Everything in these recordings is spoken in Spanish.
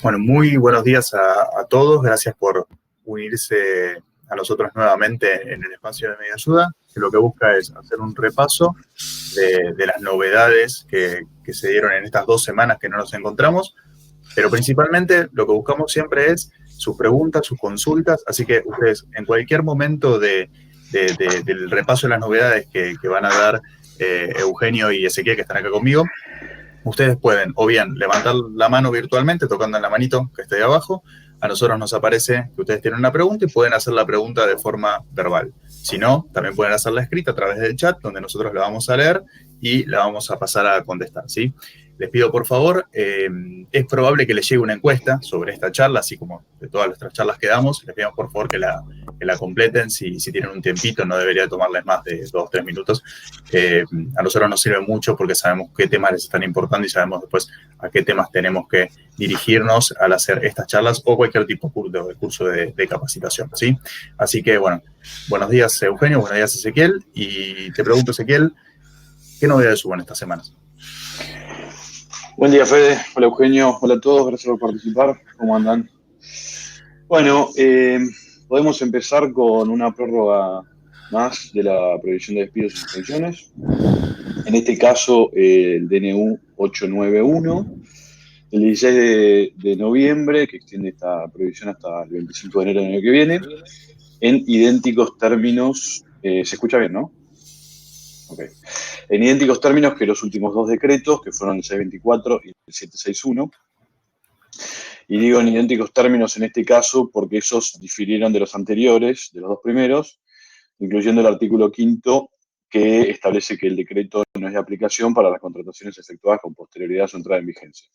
Bueno, muy buenos días a todos. Gracias por unirse a nosotros nuevamente en el espacio de Media Ayuda, que lo que busca es hacer un repaso de las novedades que se dieron en estas 2 semanas que no nos encontramos, pero principalmente lo que buscamos siempre es sus preguntas, sus consultas, así que ustedes en cualquier momento del repaso de las novedades que van a dar Eugenio y Ezequiel, que están acá conmigo, ustedes pueden o bien levantar la mano virtualmente tocando en la manito que esté ahí abajo. A nosotros nos aparece que ustedes tienen una pregunta y pueden hacer la pregunta de forma verbal. Si no, también pueden hacerla escrita a través del chat, donde nosotros la vamos a leer y la vamos a pasar a contestar, ¿sí? Les pido, por favor, es probable que les llegue una encuesta sobre esta charla, así como de todas nuestras charlas que damos. Les pido, por favor, que la completen. Si tienen un tiempito, no debería tomarles más de 2 o 3 minutos. A nosotros nos sirve mucho porque sabemos qué temas les están importando y sabemos después a qué temas tenemos que dirigirnos al hacer estas charlas o cualquier tipo de curso de capacitación, ¿sí? Así que, bueno, buenos días, Eugenio, buenos días, Ezequiel. Y te pregunto, Ezequiel, ¿qué novedades hubo en estas semanas? Buen día, Fede. Hola, Eugenio. Hola a todos. Gracias por participar. ¿Cómo andan? Bueno, podemos empezar con una prórroga más de la previsión de despidos y suspensiones. En este caso, el DNU 891, el 16 de noviembre, que extiende esta previsión hasta el 25 de enero del año que viene, en idénticos términos. ¿Se escucha bien, no? Ok. En idénticos términos que los últimos 2 decretos, que fueron el 624 y el 761. Y digo en idénticos términos en este caso porque esos difirieron de los anteriores, de los 2 primeros, incluyendo el artículo 5º que establece que el decreto no es de aplicación para las contrataciones efectuadas con posterioridad a su entrada en vigencia.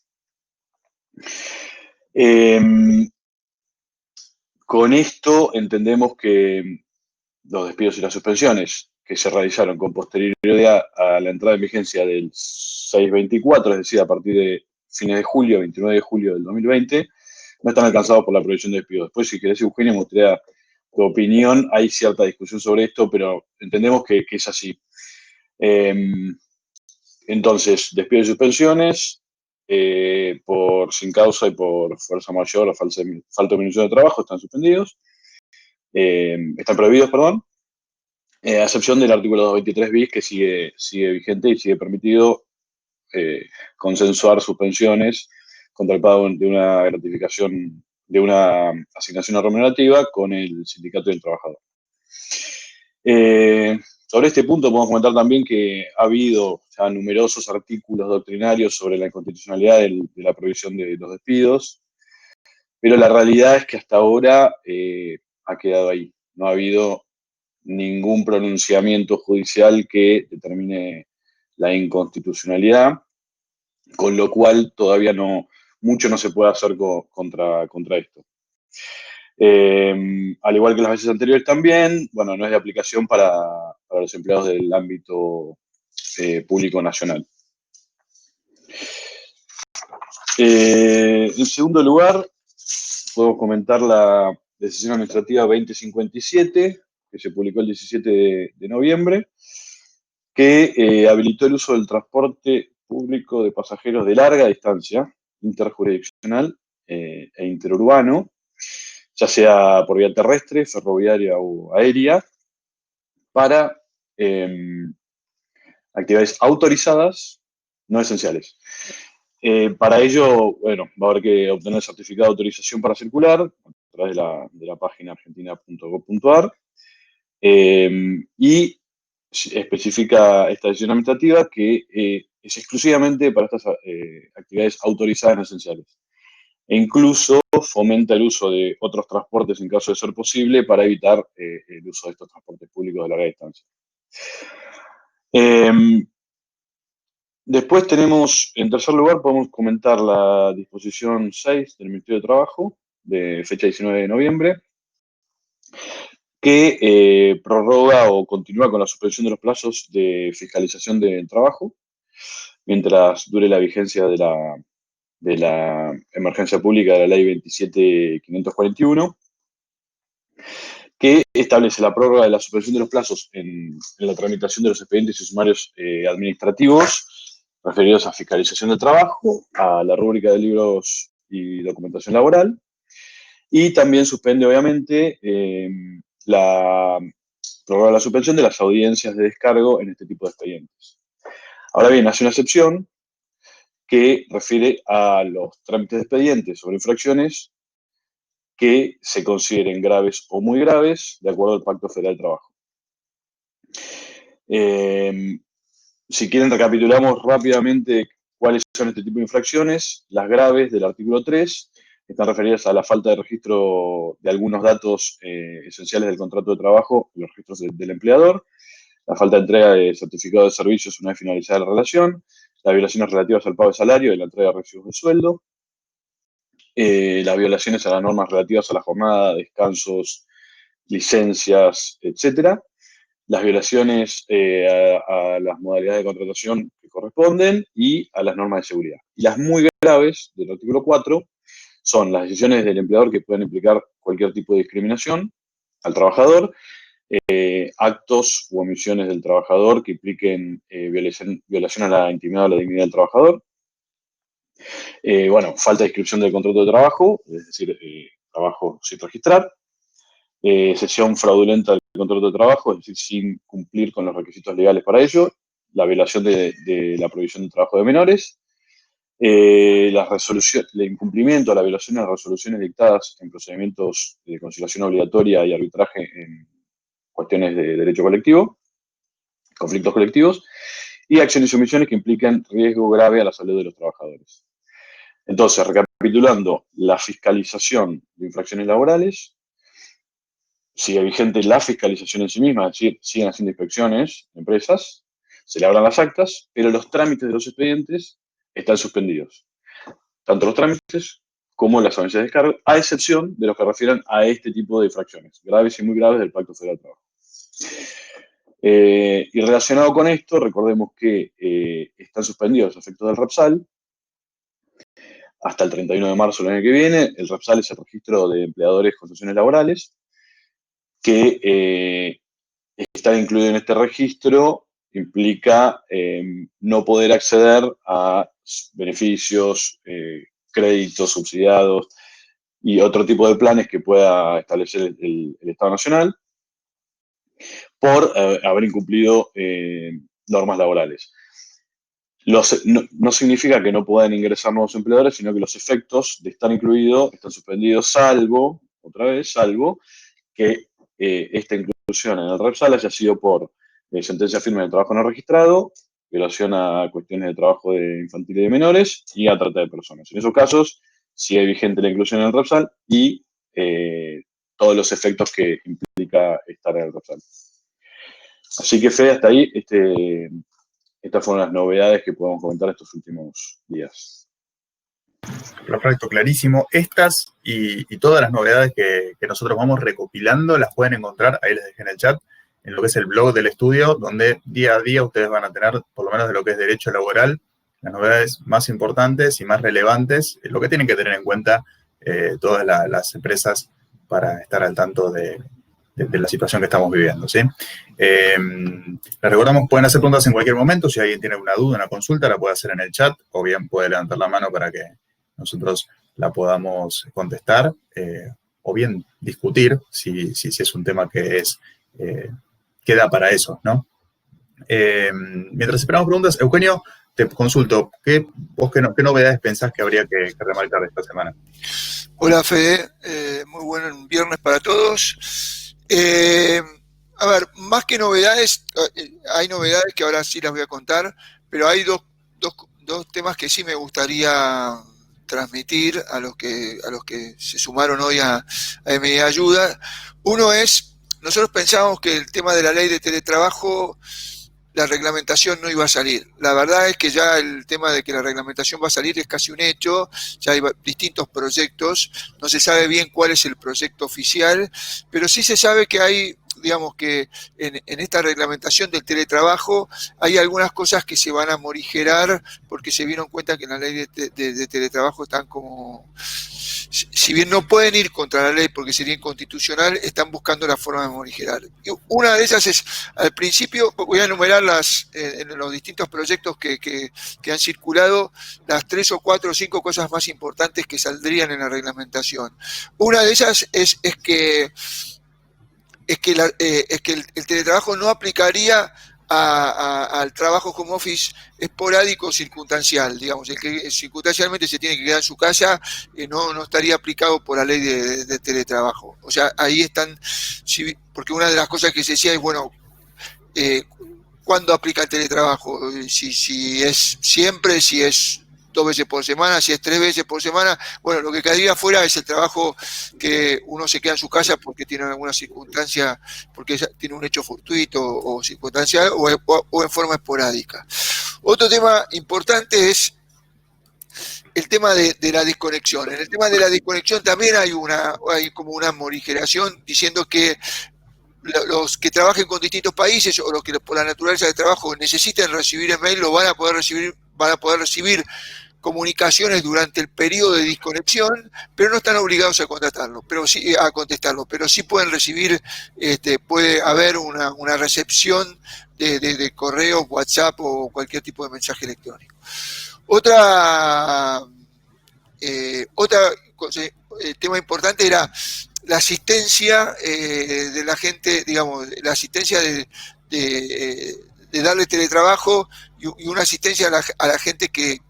Con esto entendemos que los despidos y las suspensiones que se realizaron con posterioridad a la entrada en vigencia del 624, es decir, a partir de fines de julio, 29 de julio del 2020, no están alcanzados por la prohibición de despido. Después, si querés, Eugenio, me gustaría tu opinión. Hay cierta discusión sobre esto, pero entendemos que es así. Entonces, despidos y suspensiones por sin causa y por fuerza mayor o falta de minución de trabajo están suspendidos. Están prohibidos, perdón. A excepción del artículo 223 bis, que sigue vigente y sigue permitido consensuar suspensiones contra el pago de una gratificación, de una asignación remunerativa con el sindicato del trabajador. Sobre este punto podemos comentar también que ha habido ya numerosos artículos doctrinarios sobre la inconstitucionalidad de la prohibición de los despidos, pero la realidad es que hasta ahora ha quedado ahí. No ha habido ningún pronunciamiento judicial que determine la inconstitucionalidad, con lo cual todavía mucho no se puede hacer contra esto. Al igual que las veces anteriores también, bueno, no es de aplicación para los empleados del ámbito público nacional. En segundo lugar, podemos comentar la decisión administrativa 2057, que se publicó el 17 de noviembre, que habilitó el uso del transporte público de pasajeros de larga distancia, interjurisdiccional e interurbano, ya sea por vía terrestre, ferroviaria o aérea, para actividades autorizadas, no esenciales. Para ello, bueno, va a haber que obtener el certificado de autorización para circular a través de la página argentina.gov.ar y especifica esta decisión administrativa que es exclusivamente para estas actividades autorizadas no esenciales. E incluso fomenta el uso de otros transportes en caso de ser posible para evitar el uso de estos transportes públicos de larga distancia. Después tenemos, en tercer lugar, podemos comentar la disposición 6 del Ministerio de Trabajo, de fecha 19 de noviembre, que prorroga o continúa con la suspensión de los plazos de fiscalización del trabajo, mientras dure la vigencia de la emergencia pública de la ley 27.541, que establece la prórroga de la suspensión de los plazos en la tramitación de los expedientes y sumarios administrativos referidos a fiscalización del trabajo, a la rúbrica de libros y documentación laboral. Y también suspende, obviamente, prorroga la suspensión de las audiencias de descargo en este tipo de expedientes. Ahora bien, hace una excepción que refiere a los trámites de expedientes sobre infracciones que se consideren graves o muy graves, de acuerdo al Pacto Federal del Trabajo. Si quieren, recapitulamos rápidamente cuáles son este tipo de infracciones. Las graves del artículo 3 están referidas a la falta de registro de algunos datos esenciales del contrato de trabajo, los registros del empleador, la falta de entrega de certificado de servicios una vez finalizada la relación, las violaciones relativas al pago de salario y la entrega de recibos de sueldo, las violaciones a las normas relativas a la jornada, descansos, licencias, etcétera, las violaciones a las modalidades de contratación que corresponden y a las normas de seguridad. Y las muy graves del artículo 4 son las decisiones del empleador que pueden implicar cualquier tipo de discriminación al trabajador, actos u omisiones del trabajador que impliquen violación a la intimidad o la dignidad del trabajador, falta de inscripción del contrato de trabajo, es decir, trabajo sin registrar, cesión fraudulenta del contrato de trabajo, es decir, sin cumplir con los requisitos legales para ello, la violación de la prohibición de trabajo de menores, el incumplimiento, la violación de las resoluciones dictadas en procedimientos de conciliación obligatoria y arbitraje en cuestiones de derecho colectivo, conflictos colectivos, y acciones y omisiones que implican riesgo grave a la salud de los trabajadores. Entonces, recapitulando, la fiscalización de infracciones laborales, sigue vigente la fiscalización en sí misma, es decir, siguen haciendo inspecciones en empresas, se elaboran las actas, pero los trámites de los expedientes están suspendidos. Tanto los trámites como las audiencias de descargo, a excepción de los que refieran a este tipo de infracciones, graves y muy graves del Pacto Federal del Trabajo. Y relacionado con esto, recordemos que están suspendidos los efectos del REPSAL hasta el 31 de marzo del año que viene. El REPSAL es el registro de empleadores con sanciones laborales, que estar incluido en este registro implica no poder acceder a beneficios, créditos subsidiados y otro tipo de planes que pueda establecer el Estado Nacional por haber incumplido normas laborales. No significa que no puedan ingresar nuevos empleadores, sino que los efectos de estar incluido están suspendidos, salvo que esta inclusión en el REPSAL haya sido por sentencia firme de trabajo no registrado, violación a cuestiones de trabajo infantil y de menores y a trata de personas. En esos casos, sigue vigente la inclusión en el REPSAL y todos los efectos que implica estar en el REPSAL. Así que, Fede, hasta ahí, estas fueron las novedades que podemos comentar estos últimos días. Perfecto, clarísimo. Estas y todas las novedades que nosotros vamos recopilando las pueden encontrar, ahí les dejé en el chat, en lo que es el blog del estudio, donde día a día ustedes van a tener, por lo menos de lo que es derecho laboral, las novedades más importantes y más relevantes, lo que tienen que tener en cuenta todas las empresas para estar al tanto de la situación que estamos viviendo, ¿sí? Les recordamos, pueden hacer preguntas en cualquier momento. Si alguien tiene una duda, una consulta, la puede hacer en el chat o bien puede levantar la mano para que nosotros la podamos contestar o bien discutir si es un tema que da para eso, ¿no? Mientras esperamos preguntas, Eugenio, te consulto, ¿qué novedades pensás que habría que remarcar esta semana? Hola, Fede, muy buen viernes para todos. A ver, más que novedades, hay novedades que ahora sí las voy a contar, pero hay dos temas que sí me gustaría transmitir a los que se sumaron hoy a mi ayuda. Uno es, nosotros pensábamos que el tema de la ley de teletrabajo, la reglamentación no iba a salir. La verdad es que ya el tema de que la reglamentación va a salir es casi un hecho, ya hay distintos proyectos, no se sabe bien cuál es el proyecto oficial, pero sí se sabe que hay digamos, que en esta reglamentación del teletrabajo hay algunas cosas que se van a morigerar porque se dieron cuenta que en la ley de teletrabajo están como, si bien no pueden ir contra la ley porque sería inconstitucional, están buscando la forma de morigerar. Y una de esas es, al principio, voy a enumerar en los distintos proyectos que han circulado, las 3 o 4 o 5 cosas más importantes que saldrían en la reglamentación. Una de ellas es que el teletrabajo no aplicaría al trabajo home office esporádico o circunstancial, digamos, el que circunstancialmente se tiene que quedar en su casa, no estaría aplicado por la ley de teletrabajo. O sea, ahí están, porque una de las cosas que se decía es, bueno, ¿cuándo aplica el teletrabajo? Si es siempre, si es 2 veces por semana, si es 3 veces por semana. Bueno, lo que quedaría fuera es el trabajo que uno se queda en su casa porque tiene alguna circunstancia, porque tiene un hecho fortuito o circunstancial o en forma esporádica. Otro tema importante es el tema de la desconexión. En el tema de la desconexión también hay como una morigeración diciendo que los que trabajen con distintos países o los que por la naturaleza del trabajo necesiten recibir email lo van a poder recibir comunicaciones durante el periodo de desconexión, pero no están obligados a contestarlo, pero sí pueden recibir, puede haber una recepción de correos, WhatsApp o cualquier tipo de mensaje electrónico. Otra tema importante era la asistencia de la gente, digamos, la asistencia de darle teletrabajo y una asistencia a la gente que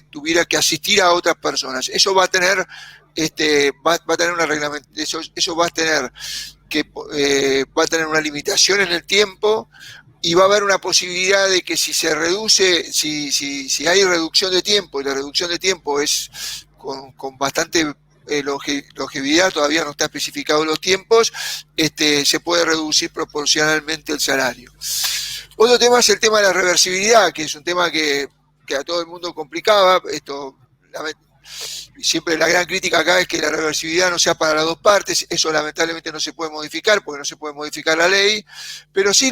tuviera que asistir a otras personas. Eso va a tener va a tener una reglamentación, eso va a tener una limitación en el tiempo y va a haber una posibilidad de que si se reduce, si hay reducción de tiempo, y la reducción de tiempo es con bastante longevidad, todavía no está especificado los tiempos, se puede reducir proporcionalmente el salario. Otro tema es el tema de la reversibilidad, que es un tema que a todo el mundo complicaba. Siempre la gran crítica acá es que la reversibilidad no sea para las dos partes. Eso lamentablemente no se puede modificar porque no se puede modificar la ley, pero sí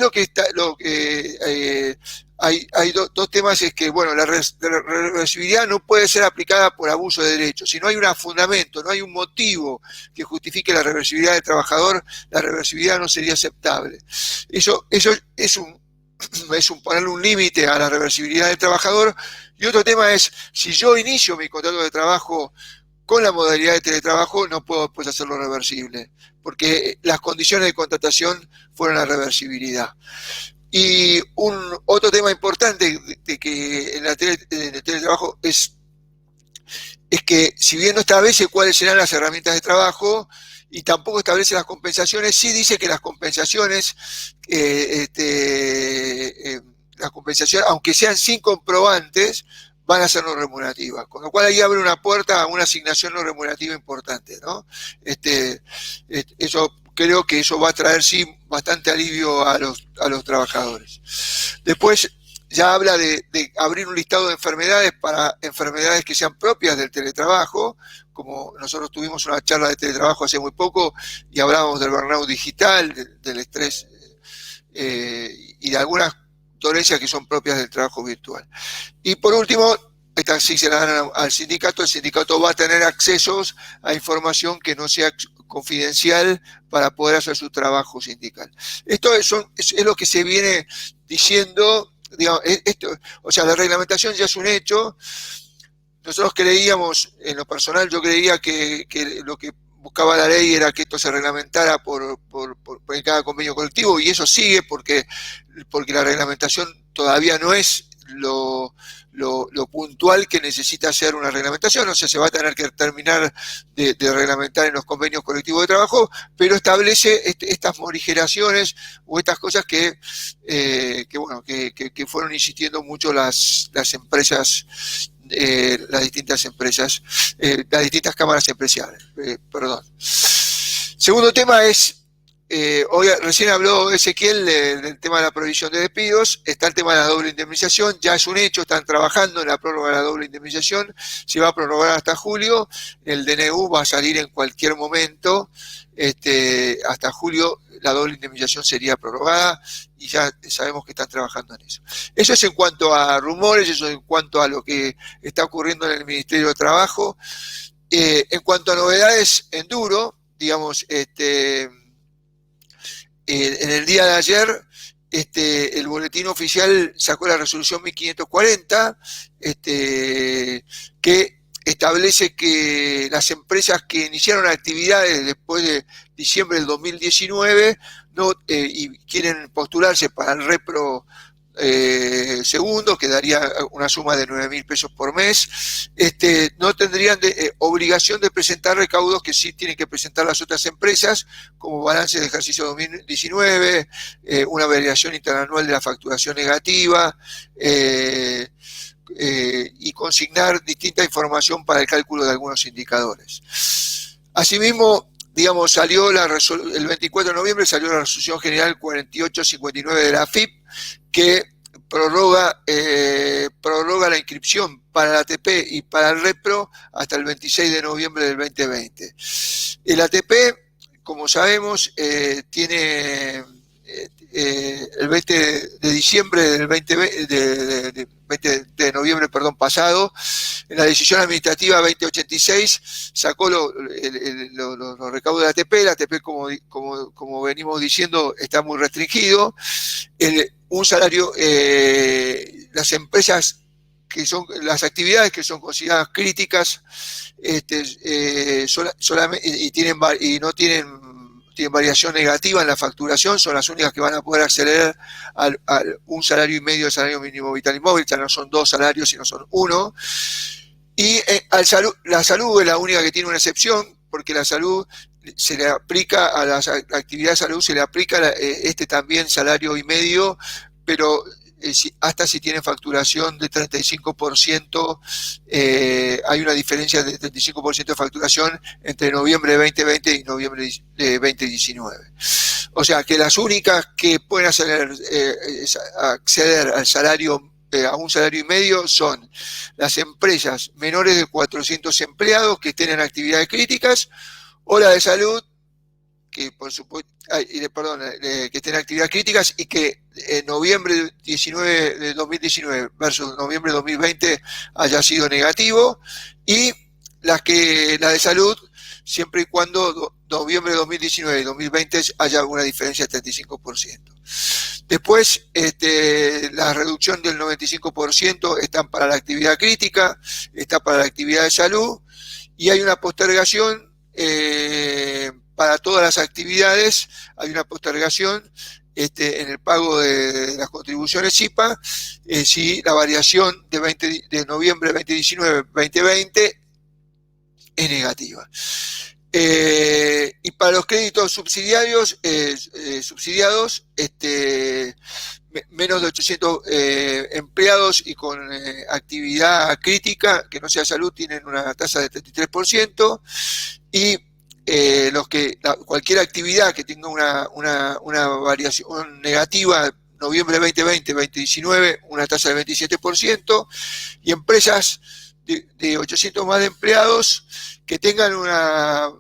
hay dos temas. Es que, bueno, la reversibilidad no puede ser aplicada por abuso de derechos. Si no hay un fundamento, no hay un motivo que justifique la reversibilidad del trabajador, la reversibilidad no sería aceptable. Eso es ponerle un límite a la reversibilidad del trabajador. Y otro tema es, si yo inicio mi contrato de trabajo con la modalidad de teletrabajo, no puedo después hacerlo reversible, porque las condiciones de contratación fueron la reversibilidad. Y otro tema importante de que en el teletrabajo es que, si bien no establece cuáles serán las herramientas de trabajo y tampoco establece las compensaciones, sí dice que las compensaciones, aunque sean sin comprobantes, van a ser no remunerativas, con lo cual ahí abre una puerta a una asignación no remunerativa importante, ¿no? Eso creo que eso va a traer sí bastante alivio a los trabajadores. Después ya habla de abrir un listado de enfermedades para enfermedades que sean propias del teletrabajo, como nosotros tuvimos una charla de teletrabajo hace muy poco y hablábamos del burnout digital, del estrés y de algunas dolencias que son propias del trabajo virtual. Y por último, estas sí se las dan al sindicato. El sindicato va a tener accesos a información que no sea confidencial para poder hacer su trabajo sindical. Esto es lo que se viene diciendo, digamos, o sea, la reglamentación ya es un hecho. Nosotros creíamos, en lo personal, yo creía que lo que buscaba la ley era que esto se reglamentara por cada convenio colectivo, y eso sigue porque la reglamentación todavía no es lo puntual que necesita ser una reglamentación. O sea, se va a tener que terminar de reglamentar en los convenios colectivos de trabajo, pero establece estas morigeraciones o estas cosas que fueron insistiendo mucho las empresas, las distintas empresas, las distintas cámaras empresariales. Segundo tema es Hoy recién habló Ezequiel del tema de la provisión de despidos, está el tema de la doble indemnización, ya es un hecho, están trabajando en la prórroga de la doble indemnización, se va a prorrogar hasta julio, el DNU va a salir en cualquier momento, hasta julio la doble indemnización sería prorrogada y ya sabemos que están trabajando en eso. Eso es en cuanto a rumores, eso es en cuanto a lo que está ocurriendo en el Ministerio de Trabajo. En cuanto a novedades en duro, digamos, en el día de ayer, el boletín oficial sacó la resolución 1540, que establece que las empresas que iniciaron actividades después de diciembre del 2019 y quieren postularse para el repro segundo, que daría una suma de 9.000 pesos por mes, no tendrían obligación de presentar recaudos que sí tienen que presentar las otras empresas, como balance de ejercicio 2019, una variación interanual de la facturación negativa, y consignar distinta información para el cálculo de algunos indicadores. Asimismo, digamos, salió el 24 de noviembre salió la resolución general 4859 de la AFIP, que prorroga la inscripción para la ATP y para el repro hasta el 26 de noviembre del 2020. El ATP, como sabemos, tiene el 20 de diciembre del 20 de noviembre, pasado, en la decisión administrativa 2086 sacó los recaudos de la ATP. La ATP, como venimos diciendo, está muy restringido. Un salario, las empresas las actividades que son consideradas críticas, solamente, y no tienen variación negativa en la facturación, son las únicas que van a poder acceder a un salario y medio de salario mínimo vital y móvil, ya no son 2 salarios, sino son 1. Y la salud es la única que tiene una excepción, porque la salud se le aplica a las actividades de salud, se le aplica también salario y medio, pero hasta si tienen facturación de 35%, hay una diferencia de 35% de facturación entre noviembre de 2020 y noviembre de 2019. O sea que las únicas que pueden acceder al salario, a un salario y medio, son las empresas menores de 400 empleados que estén en actividades críticas, o la de salud, que por supuesto, que estén en actividades críticas y que en noviembre de 2019 versus noviembre de 2020 haya sido negativo, y la de salud, siempre y cuando noviembre de 2019 y 2020 haya alguna diferencia del 35%. Después, la reducción del 95% están para la actividad crítica, está para la actividad de salud, y hay una postergación para todas las actividades, hay una postergación en el pago de las contribuciones IPA, si la variación de noviembre 2019-2020 es negativa. Y para los créditos subsidiados, menos de 800 empleados y con actividad crítica, que no sea salud, tienen una tasa de 33%, y cualquier actividad que tenga una variación negativa, noviembre 2020-2019, una tasa del 27%, y empresas de 800 más de empleados que tengan una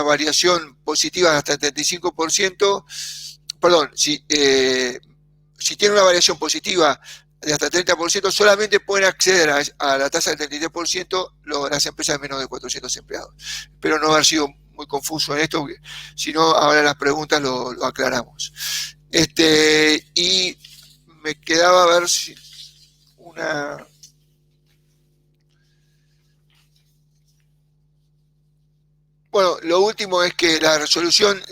variación positiva de hasta el 35%, perdón, si tiene una variación positiva de hasta el 30%, solamente pueden acceder a la tasa del 33% las empresas de menos de 400 empleados. Espero no haber sido muy confuso en esto, si no, ahora en las preguntas lo aclaramos. Y me quedaba a ver si una... Bueno, lo último es que la resolución,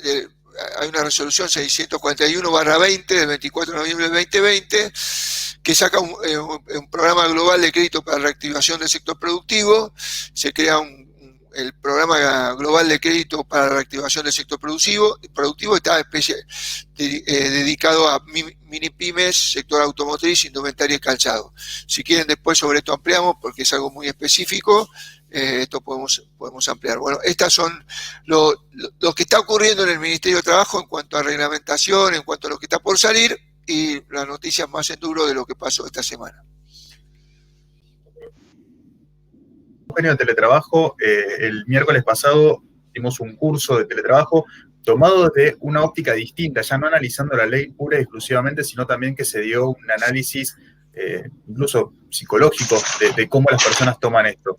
hay una resolución 641/20 del 24 de noviembre del 2020, que saca un programa global de crédito para la reactivación del sector productivo. Se crea el programa global de crédito para la reactivación del sector productivo está dedicado a mini pymes, sector automotriz, indumentaria y calzado. Si quieren después sobre esto ampliamos porque es algo muy específico, esto podemos ampliar. Bueno, estas son lo que está ocurriendo en el Ministerio de Trabajo en cuanto a reglamentación, en cuanto a lo que está por salir y las noticias más en duro de lo que pasó esta semana. De teletrabajo, el miércoles pasado dimos un curso de teletrabajo tomado desde una óptica distinta, ya no analizando la ley pura y exclusivamente, sino también que se dio un análisis incluso psicológico de cómo las personas toman esto.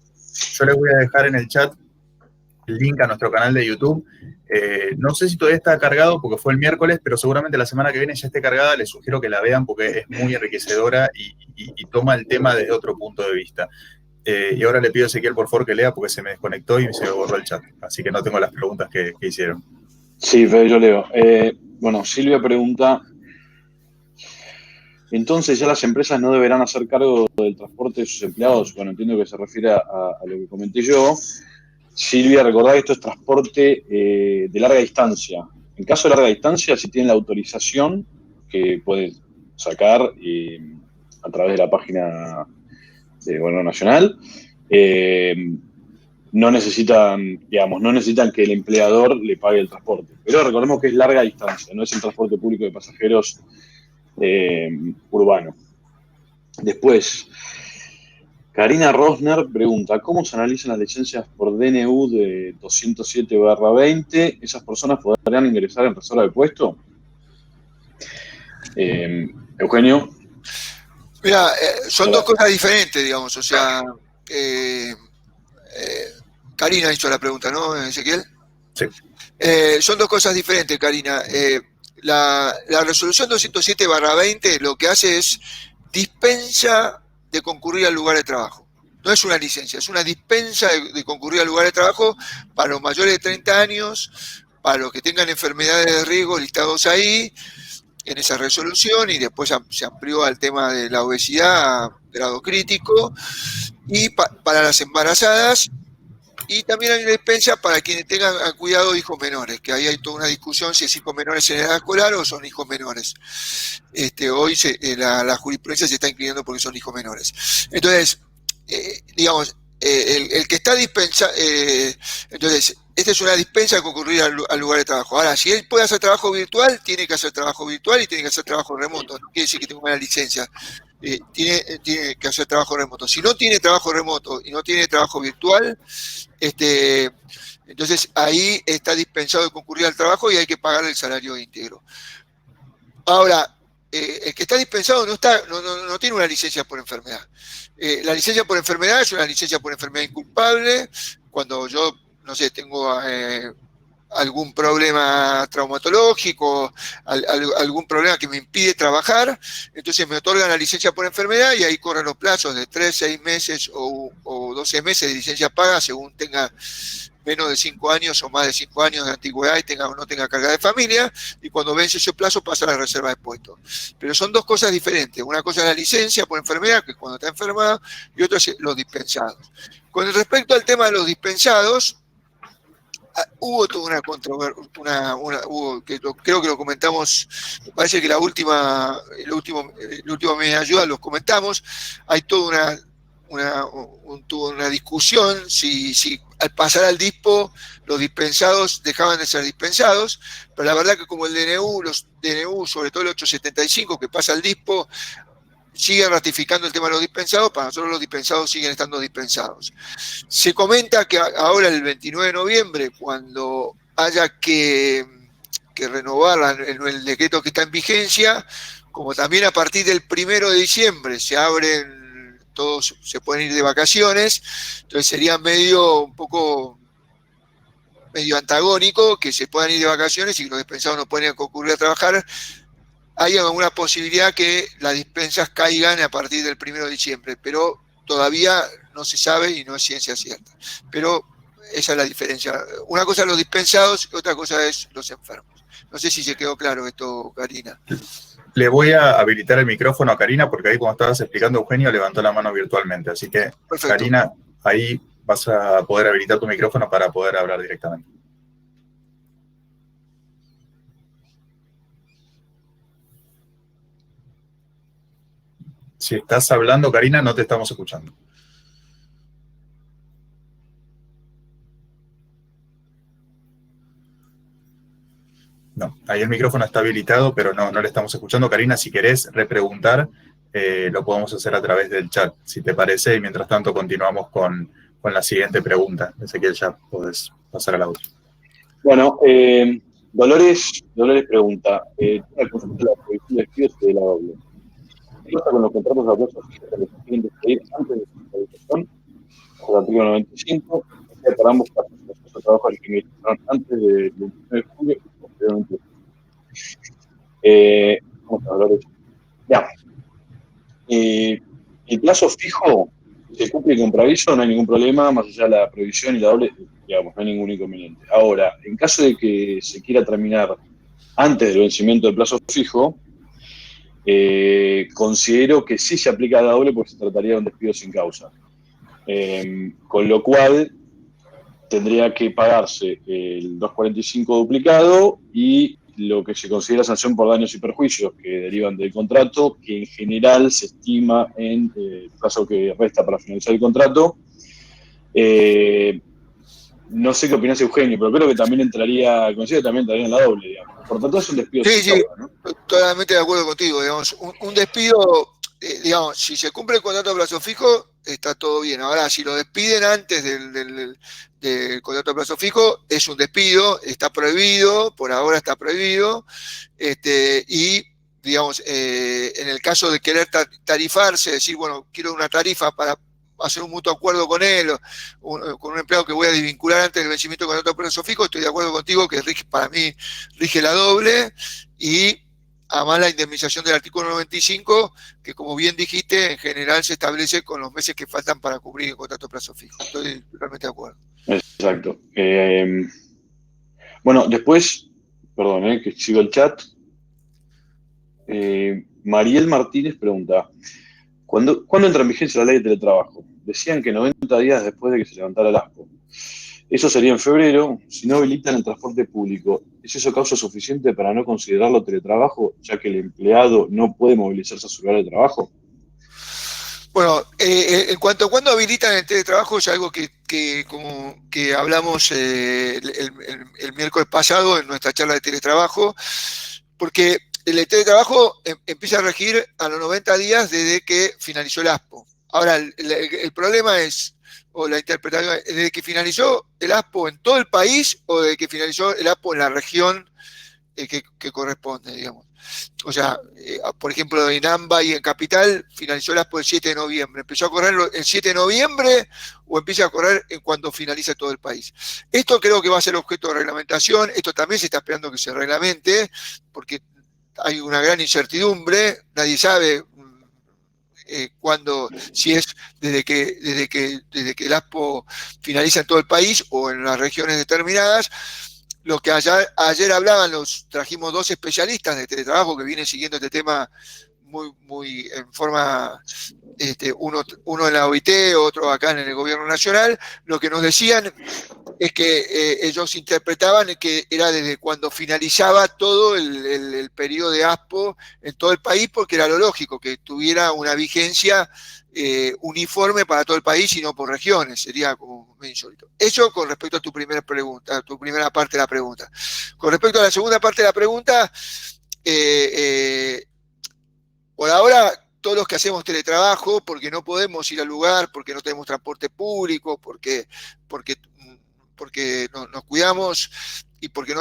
Yo les voy a dejar en el chat el link a nuestro canal de YouTube. No sé si todavía está cargado porque fue el miércoles, pero seguramente la semana que viene ya esté cargada. Les sugiero que la vean porque es muy enriquecedora y toma el tema desde otro punto de vista. Y ahora le pido a Ezequiel, por favor, que lea porque se me desconectó y se me borró el chat. Así que no tengo las preguntas que hicieron. Sí, Fede, yo leo. Bueno, Silvia pregunta, entonces ya las empresas no deberán hacer cargo del transporte de sus empleados. Bueno, entiendo que se refiere a lo que comenté yo. Silvia, recordad que esto es transporte de larga distancia. En caso de larga distancia, si tienen la autorización que pueden sacar a través de la página de Gobierno Nacional, no necesitan que el empleador le pague el transporte. Pero recordemos que es larga distancia, no es el transporte público de pasajeros urbano. Después, Karina Rosner pregunta, ¿cómo se analizan las licencias por DNU de 207/20? ¿Esas personas podrán ingresar en reserva de puesto? Eugenio. Mira, son dos cosas diferentes, digamos, o sea, Karina hizo la pregunta, ¿no, Ezequiel? Sí. Son dos cosas diferentes, Karina. La resolución 207/20 lo que hace es dispensa de concurrir al lugar de trabajo. No es una licencia, es una dispensa de concurrir al lugar de trabajo para los mayores de 30 años, para los que tengan enfermedades de riesgo listados ahí, en esa resolución, y después se amplió al tema de la obesidad a grado crítico, y para las embarazadas, y también hay una dispensa para quienes tengan cuidado de hijos menores, que ahí hay toda una discusión si es hijos menores en edad escolar o son hijos menores. Hoy la jurisprudencia se está inclinando porque son hijos menores. Entonces, digamos, el que está dispensa, entonces, esta es una dispensa de concurrir al lugar de trabajo. Ahora, si él puede hacer trabajo virtual, tiene que hacer trabajo virtual y tiene que hacer trabajo remoto. No quiere decir que tenga una licencia. Tiene que hacer trabajo remoto. Si no tiene trabajo remoto y no tiene trabajo virtual, entonces ahí está dispensado de concurrir al trabajo y hay que pagar el salario íntegro. Ahora, el que está dispensado no tiene una licencia por enfermedad. La licencia por enfermedad es una licencia por enfermedad inculpable. Cuando yo, no sé, tengo algún problema traumatológico, algún problema que me impide trabajar, entonces me otorgan la licencia por enfermedad y ahí corren los plazos de 3, 6 meses o 12 meses de licencia paga según tenga menos de 5 años o más de 5 años de antigüedad y tenga o no tenga carga de familia, y cuando vence ese plazo pasa a la reserva de puestos. Pero son dos cosas diferentes. Una cosa es la licencia por enfermedad, que es cuando está enfermado, y otra es los dispensados. Con respecto al tema de los dispensados, hubo toda una controversia, creo que lo comentamos, me parece que el último media ayuda los comentamos, hay toda una discusión si al pasar al DISPO los dispensados dejaban de ser dispensados, pero la verdad que como el DNU, los DNU, sobre todo el 875 que pasa al DISPO, sigue ratificando el tema de los dispensados, para nosotros los dispensados siguen estando dispensados. Se comenta que ahora el 29 de noviembre, cuando haya que renovar el decreto que está en vigencia, como también a partir del 1 de diciembre se abren, todos se pueden ir de vacaciones, entonces sería medio antagónico que se puedan ir de vacaciones y que los dispensados no puedan concurrir a trabajar. Hay alguna posibilidad que las dispensas caigan a partir del 1 de diciembre, pero todavía no se sabe y no es ciencia cierta. Pero esa es la diferencia. Una cosa es los dispensados y otra cosa es los enfermos. No sé si se quedó claro esto, Karina. Le voy a habilitar el micrófono a Karina porque ahí cuando estabas explicando, Eugenio levantó la mano virtualmente. Así que, perfecto. Karina, ahí vas a poder habilitar tu micrófono para poder hablar directamente. Si estás hablando, Karina, no te estamos escuchando. No, ahí el micrófono está habilitado, pero no le estamos escuchando. Karina, si querés repreguntar, lo podemos hacer a través del chat, si te parece, y mientras tanto continuamos con la siguiente pregunta. Ezequiel, ya podés pasar a la otra. Bueno, Dolores pregunta, la consulta de la prohibición de despidos de la doble. ¿Qué pasa con los contratos a plazo fijo que se quieren despedir antes de su finalización? Por el artículo 95, para ambos casos, los puestos de trabajo al que ingressaron antes del 29 de julio y posteriormente. ¿Cómo está, Dolores? Ya. El plazo fijo, si se cumple con preaviso, no hay ningún problema, más allá de la previsión y la doble, digamos, no hay ningún inconveniente. Ahora, en caso de que se quiera terminar antes del vencimiento del plazo fijo, considero que sí se aplica la doble porque se trataría de un despido sin causa. Con lo cual, tendría que pagarse el 245 duplicado y lo que se considera sanción por daños y perjuicios que derivan del contrato, que en general se estima en el plazo que resta para finalizar el contrato. No sé qué opinás, Eugenio, pero creo que también entraría, considero que también entraría en la doble, digamos. Por tanto, es un despido sin causa, ¿no? Totalmente de acuerdo contigo, digamos. Un despido, digamos, si se cumple el contrato a plazo fijo, está todo bien. Ahora, si lo despiden antes del contrato a plazo fijo, es un despido, está prohibido, por ahora está prohibido, y digamos, en el caso de querer tarifarse, decir, bueno, quiero una tarifa para hacer un mutuo acuerdo con él, con un empleado que voy a desvincular antes del vencimiento del contrato a plazo fijo, estoy de acuerdo contigo que para mí rige la doble, y además la indemnización del artículo 95, que como bien dijiste, en general se establece con los meses que faltan para cubrir el contrato a plazo fijo. Estoy totalmente de acuerdo. Exacto. Bueno, después, perdón, que sigo el chat. Mariel Martínez pregunta, ¿cuándo entra en vigencia la ley de teletrabajo? Decían que 90 días después de que se levantara el ASPO. Eso sería en febrero, si no habilitan el transporte público. ¿Es eso causa suficiente para no considerarlo teletrabajo, ya que el empleado no puede movilizarse a su lugar de trabajo? Bueno, en cuanto a cuándo habilitan el teletrabajo, es algo que hablamos el miércoles pasado en nuestra charla de teletrabajo, porque el teletrabajo empieza a regir a los 90 días desde que finalizó el ASPO. Ahora, el problema es, o la interpretación, ¿desde que finalizó el ASPO en todo el país o desde que finalizó el ASPO en la región que corresponde, digamos? O sea, por ejemplo, en AMBA y en Capital finalizó el ASPO el 7 de noviembre. ¿Empezó a correr el 7 de noviembre o empieza a correr en cuando finalice todo el país? Esto creo que va a ser objeto de reglamentación. Esto también se está esperando que se reglamente, porque hay una gran incertidumbre. Nadie sabe cuándo, si es desde que el ASPO finaliza en todo el país o en las regiones determinadas. Lo que ayer hablaban, trajimos dos especialistas de teletrabajo que vienen siguiendo este tema muy en forma, uno en la OIT, otro acá en el Gobierno Nacional. Lo que nos decían es que ellos interpretaban que era desde cuando finalizaba todo el periodo de ASPO en todo el país, porque era lo lógico, que tuviera una vigencia uniforme para todo el país y no por regiones. Sería como medio insólito. Eso con respecto a tu primera pregunta, a tu primera parte de la pregunta. Con respecto a la segunda parte de la pregunta, por ahora, todos los que hacemos teletrabajo, porque no podemos ir al lugar, porque no tenemos transporte público, porque nos cuidamos y porque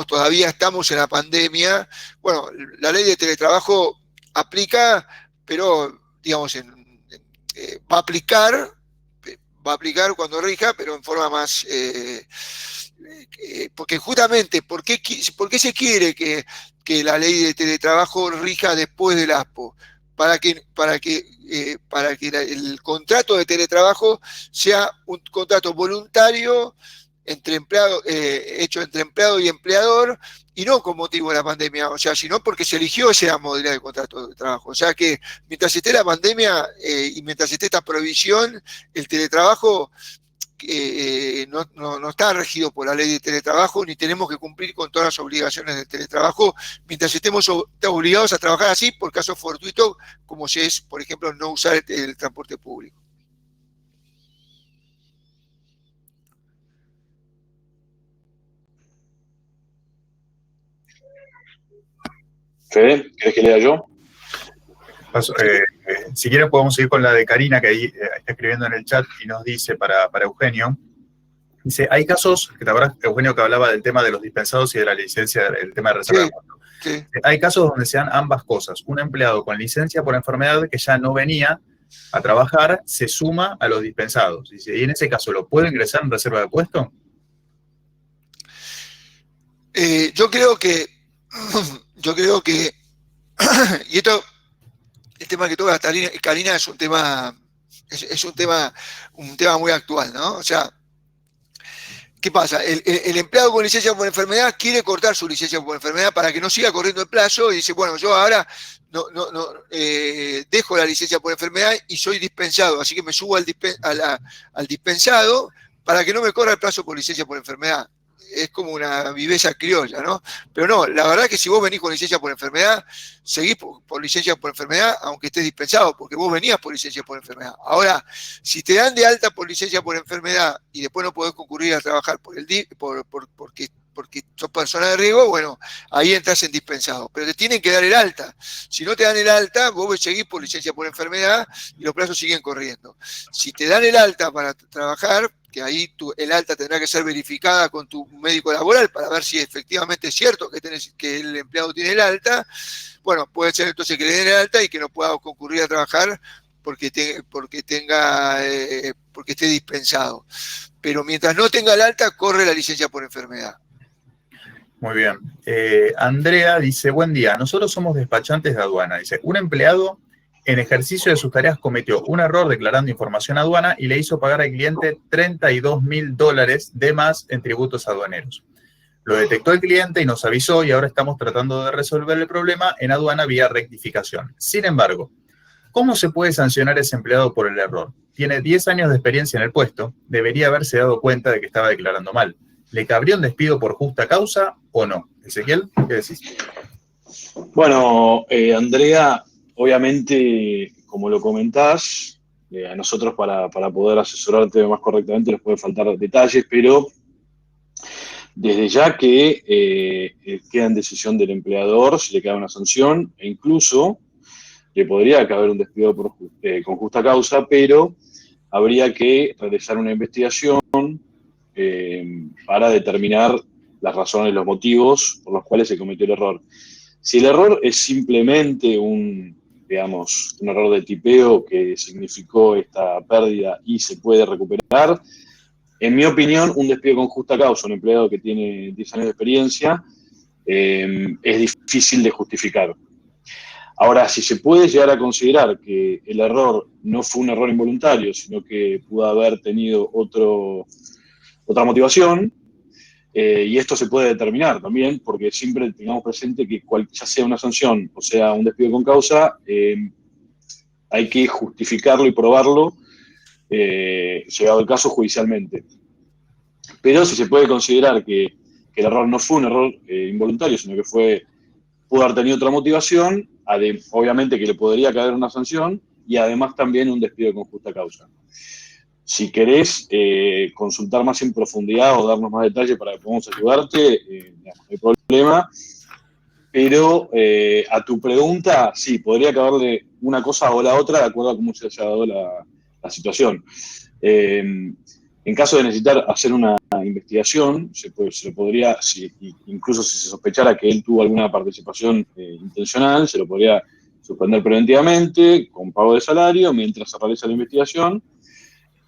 todavía estamos en la pandemia. Bueno, la ley de teletrabajo aplica, pero digamos, va a aplicar cuando rija, pero en forma más... porque justamente, ¿por qué se quiere que la ley de teletrabajo rija después del ASPO? Para que el contrato de teletrabajo sea un contrato voluntario hecho entre empleado y empleador, y no con motivo de la pandemia, o sea, sino porque se eligió esa modalidad de contrato de trabajo. O sea que mientras esté la pandemia y mientras esté esta prohibición, el teletrabajo no está regido por la ley de teletrabajo, ni tenemos que cumplir con todas las obligaciones del teletrabajo, mientras estemos obligados a trabajar así por casos fortuitos, como si es, por ejemplo, no usar el transporte público. Fede, ¿querés que lea yo? Si quieren podemos seguir con la de Karina, que ahí está escribiendo en el chat y nos dice para Eugenio. Dice, hay casos, que te acuerdas, Eugenio, que hablaba del tema de los dispensados y de la licencia, el tema de reserva de puesto. Sí. Hay casos donde se dan ambas cosas. Un empleado con licencia por enfermedad que ya no venía a trabajar se suma a los dispensados. Dice, ¿y en ese caso lo puede ingresar en reserva de puesto? Yo creo que, y esto, el tema que toca Karina es un tema muy actual, ¿no? O sea, ¿qué pasa? El empleado con licencia por enfermedad quiere cortar su licencia por enfermedad para que no siga corriendo el plazo y dice, bueno, yo ahora dejo la licencia por enfermedad y soy dispensado, así que me subo al dispensado para que no me corra el plazo por licencia por enfermedad. Es como una viveza criolla, ¿no? Pero no, la verdad es que si vos venís con licencia por enfermedad, seguís por licencia por enfermedad, aunque estés dispensado, porque vos venías por licencia por enfermedad. Ahora, si te dan de alta por licencia por enfermedad y después no podés concurrir a trabajar porque sos persona de riesgo, bueno, ahí entras en dispensado. Pero te tienen que dar el alta. Si no te dan el alta, vos seguís por licencia por enfermedad y los plazos siguen corriendo. Si te dan el alta para trabajar, que ahí el alta tendrá que ser verificada con tu médico laboral para ver si efectivamente es cierto que el empleado tiene el alta, bueno, puede ser entonces que le den el alta y que no pueda concurrir a trabajar porque esté dispensado. Pero mientras no tenga el alta, corre la licencia por enfermedad. Muy bien. Andrea dice, buen día, nosotros somos despachantes de aduana. Dice, un empleado en ejercicio de sus tareas cometió un error declarando información a aduana y le hizo pagar al cliente $32.000 de más en tributos aduaneros. Lo detectó el cliente y nos avisó y ahora estamos tratando de resolver el problema en aduana vía rectificación. Sin embargo, ¿cómo se puede sancionar a ese empleado por el error? Tiene 10 años de experiencia en el puesto, debería haberse dado cuenta de que estaba declarando mal. ¿Le cabría un despido por justa causa o no? Ezequiel, ¿qué decís? Bueno, Andrea, obviamente, como lo comentás, a nosotros para poder asesorarte más correctamente les puede faltar detalles, pero desde ya que queda en decisión del empleador si le cabe una sanción, e incluso le podría caber un despido con justa causa, pero habría que realizar una investigación para determinar las razones, los motivos por los cuales se cometió el error. Si el error es simplemente un error de tipeo que significó esta pérdida y se puede recuperar, en mi opinión, un despido con justa causa, un empleado que tiene 10 años de experiencia, es difícil de justificar. Ahora, si se puede llegar a considerar que el error no fue un error involuntario, sino que pudo haber tenido otra motivación, y esto se puede determinar también, porque siempre tengamos presente que ya sea una sanción o sea un despido con causa, hay que justificarlo y probarlo, llegado el caso judicialmente. Pero si se puede considerar que el error no fue un error involuntario, sino que pudo haber tenido otra motivación, obviamente que le podría caer una sanción y además también un despido con justa causa. Si querés consultar más en profundidad o darnos más detalles para que podamos ayudarte, no hay problema. Pero a tu pregunta, sí, podría caberle una cosa o la otra de acuerdo a cómo se haya dado la situación. En caso de necesitar hacer una investigación, se lo podría, incluso si se sospechara que él tuvo alguna participación intencional, se lo podría suspender preventivamente con pago de salario mientras se realiza la investigación,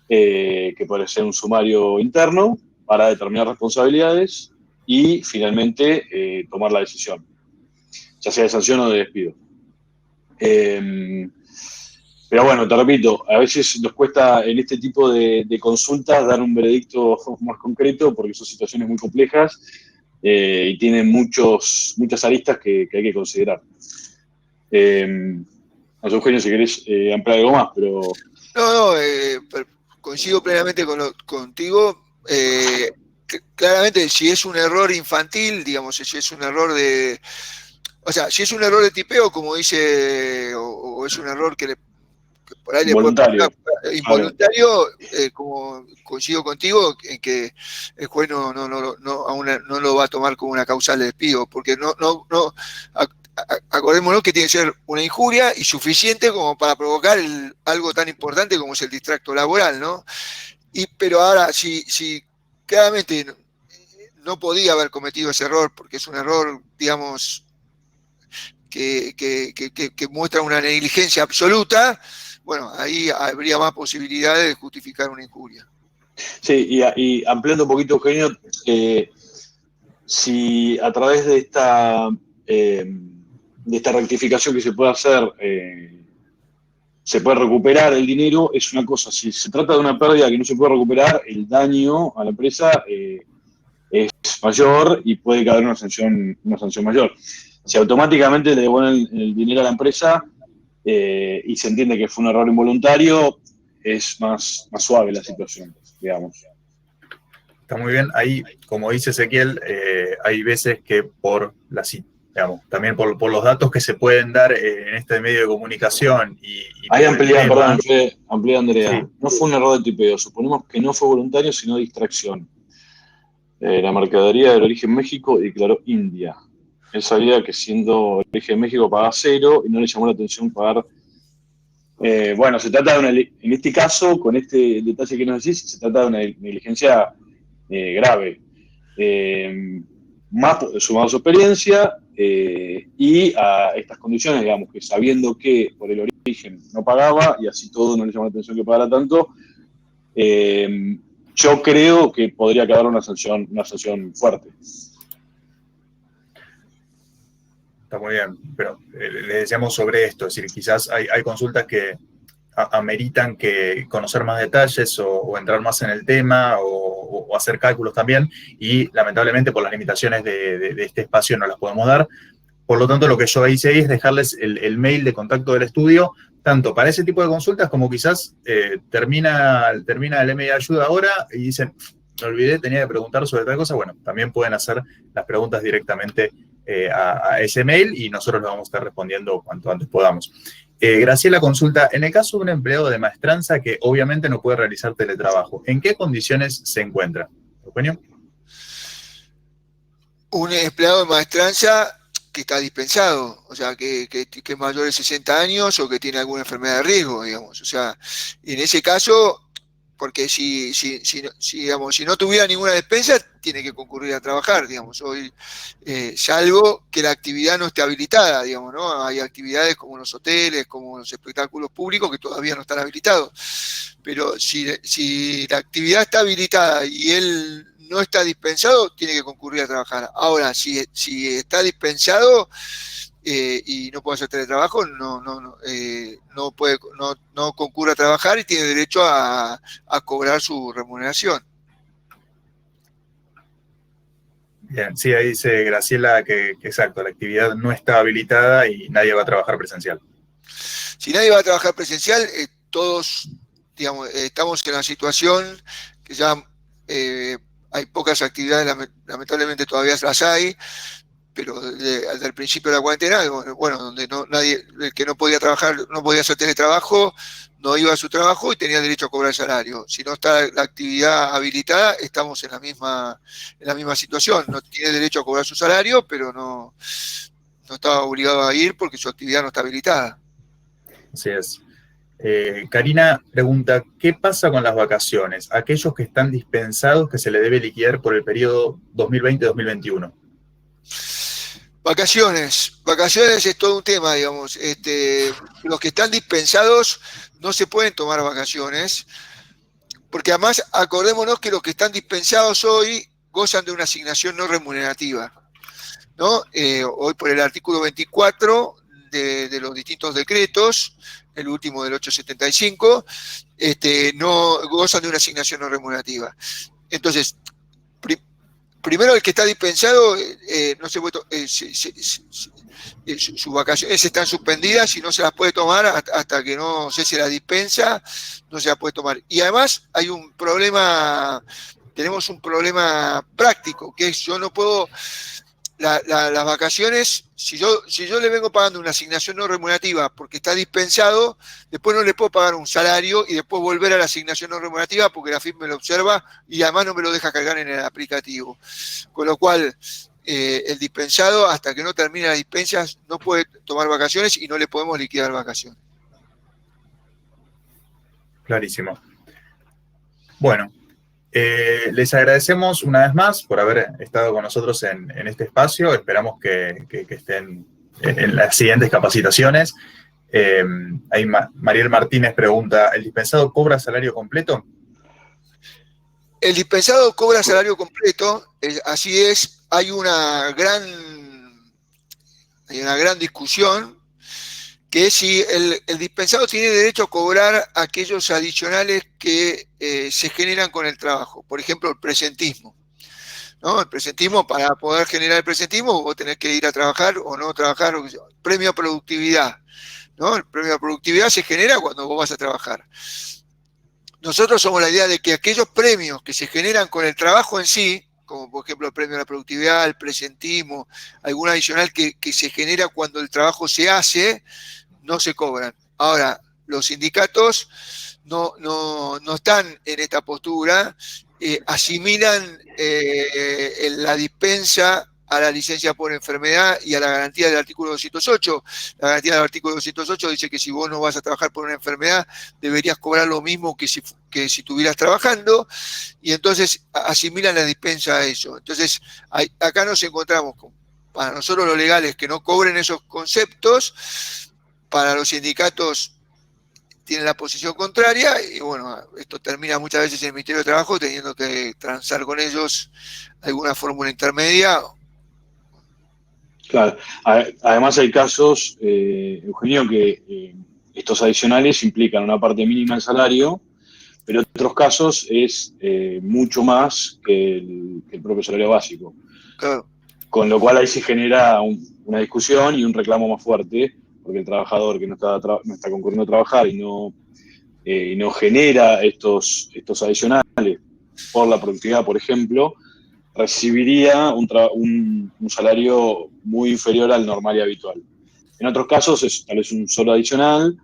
que puede ser un sumario interno para determinar responsabilidades y finalmente tomar la decisión, ya sea de sanción o de despido. Pero bueno, te repito, a veces nos cuesta en este tipo de consultas dar un veredicto más concreto porque son situaciones muy complejas y tienen muchas aristas que hay que considerar. No sé, Eugenio, si querés ampliar algo más, pero... No, coincido plenamente contigo. Claramente, si es un error infantil, digamos, si es un error de... O sea, si es un error de tipeo, como dice, o es un error que por ahí le puede Voluntario. pasar involuntario, como coincido contigo, en que el juez aún no lo va a tomar como una causal de despido, porque acordémonos que tiene que ser una injuria y suficiente como para provocar algo tan importante como es el distracto laboral, ¿no? Pero ahora, si claramente no podía haber cometido ese error, porque es un error, digamos, que muestra una negligencia absoluta, bueno, ahí habría más posibilidades de justificar una injuria. Sí, y ampliando un poquito, Eugenio, si a través de esta rectificación que se puede hacer se puede recuperar el dinero, es una cosa. Si se trata de una pérdida que no se puede recuperar, el daño a la empresa es mayor y puede caber una sanción mayor. Si automáticamente le devuelven el dinero a la empresa y se entiende que fue un error involuntario, es más suave la situación, digamos. Está muy bien. Ahí, como dice Ezequiel, hay veces que también por los datos que se pueden dar en este medio de comunicación Ahí amplía, Andrea. Sí. No fue un error de tipeo. Suponemos que no fue voluntario, sino distracción. La mercadería del origen México declaró India. Él sabía que siendo origen México pagaba 0 y no le llamó la atención pagar. Bueno, se trata de en este caso, con este detalle que nos decís, se trata de una negligencia grave. Más sumado a su experiencia y a estas condiciones, digamos, que sabiendo que por el origen no pagaba y así todo no le llamó la atención que pagara tanto, yo creo que podría quedar una sanción fuerte. Está muy bien, pero le decíamos sobre esto, es decir, quizás hay consultas que ameritan que conocer más detalles o entrar más en el tema o hacer cálculos también, y lamentablemente por las limitaciones de este espacio no las podemos dar. Por lo tanto, lo que yo hice ahí es dejarles el mail de contacto del estudio, tanto para ese tipo de consultas como quizás termina el MI Ayuda ahora y dicen, me olvidé, tenía que preguntar sobre tal cosa. Bueno, también pueden hacer las preguntas directamente a ese mail y nosotros lo vamos a estar respondiendo cuanto antes podamos. Graciela consulta, en el caso de un empleado de maestranza que obviamente no puede realizar teletrabajo, ¿en qué condiciones se encuentra? ¿Eugenio? Un empleado de maestranza que está dispensado, o sea, que es mayor de 60 años o que tiene alguna enfermedad de riesgo, digamos. O sea, en ese caso, porque si no tuviera ninguna despensa, tiene que concurrir a trabajar, digamos. Hoy, salvo que la actividad no esté habilitada, digamos, ¿no? Hay actividades como los hoteles, como los espectáculos públicos que todavía no están habilitados. Pero si la actividad está habilitada y él no está dispensado, tiene que concurrir a trabajar. Ahora, si está dispensado y no puede hacer teletrabajo, no concurre a trabajar y tiene derecho a cobrar su remuneración. Bien, sí, ahí dice Graciela que exacto, la actividad no está habilitada y nadie va a trabajar presencial. Si nadie va a trabajar presencial, todos, digamos, estamos en la situación que ya hay pocas actividades, lamentablemente todavía las hay, pero desde el principio de la cuarentena, bueno, donde el que no podía trabajar, no podía hacer teletrabajo, no iba a su trabajo y tenía derecho a cobrar el salario. Si no está la actividad habilitada, estamos en la misma situación. No tiene derecho a cobrar su salario, pero no estaba obligado a ir porque su actividad no está habilitada. Así es. Karina pregunta, ¿qué pasa con las vacaciones? Aquellos que están dispensados que se le debe liquidar por el periodo 2020-2021. Vacaciones es todo un tema, digamos. Los que están dispensados no se pueden tomar vacaciones, porque además acordémonos que los que están dispensados hoy gozan de una asignación no remunerativa, ¿no? Hoy por el artículo 24 de los distintos decretos, el último del 875, no gozan de una asignación no remunerativa. Entonces, primero el que está dispensado, no se puede sus vacaciones están suspendidas y no se las puede tomar hasta que no cese la dispensa, no se las puede tomar. Y además tenemos un problema práctico, que es yo no puedo, las vacaciones, si yo le vengo pagando una asignación no remunerativa porque está dispensado, después no le puedo pagar un salario y después volver a la asignación no remunerativa porque la FIP me lo observa y además no me lo deja cargar en el aplicativo. Con lo cual, el dispensado, hasta que no termine las dispensas, no puede tomar vacaciones y no le podemos liquidar vacaciones. Clarísimo. Bueno, les agradecemos una vez más por haber estado con nosotros en este espacio. Esperamos que estén en las siguientes capacitaciones. Ahí Mariel Martínez pregunta, ¿el dispensado cobra salario completo? El dispensado cobra salario completo, así es. Hay una gran discusión, que es si el dispensado tiene derecho a cobrar aquellos adicionales que se generan con el trabajo. Por ejemplo, el presentismo, ¿no? El presentismo, para poder generar el presentismo, vos tenés que ir a trabajar o no trabajar. Premio a productividad, ¿no? El premio a productividad se genera cuando vos vas a trabajar. Nosotros somos la idea de que aquellos premios que se generan con el trabajo en sí, como por ejemplo el premio a la productividad, el presentismo, algún adicional que se genera cuando el trabajo se hace, no se cobran. Ahora, los sindicatos no están en esta postura, asimilan la dispensa a la licencia por enfermedad y a la garantía del artículo 208. La garantía del artículo 208 dice que si vos no vas a trabajar por una enfermedad, deberías cobrar lo mismo que si estuvieras trabajando, y entonces asimilan la dispensa a eso. Entonces, acá nos encontramos con, para nosotros lo legal es que no cobren esos conceptos, para los sindicatos tienen la posición contraria, y bueno, esto termina muchas veces en el Ministerio de Trabajo teniendo que transar con ellos alguna fórmula intermedia. Claro, además hay casos, Eugenio, que estos adicionales implican una parte mínima del salario, pero en otros casos es mucho más que el propio salario básico. Claro. Con lo cual ahí se genera una discusión y un reclamo más fuerte, porque el trabajador que no está concurriendo a trabajar y no genera estos adicionales por la productividad, por ejemplo, recibiría un salario muy inferior al normal y habitual. En otros casos es tal vez un solo adicional